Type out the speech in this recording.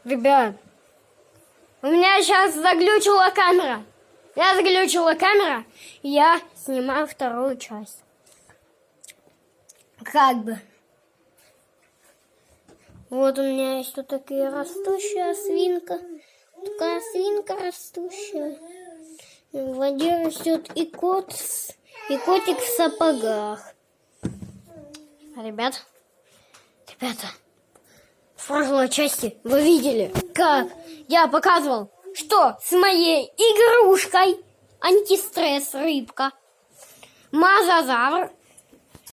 Ребят, у меня сейчас заглючила камера. И я снимаю вторую часть. Как бы. Вот у меня есть вот такая растущая свинка. Такая свинка растущая. В воде растет и котик в сапогах. Ребята, в прошлой части вы видели, как я показывал, что с моей игрушкой антистресс рыбка Мазазавр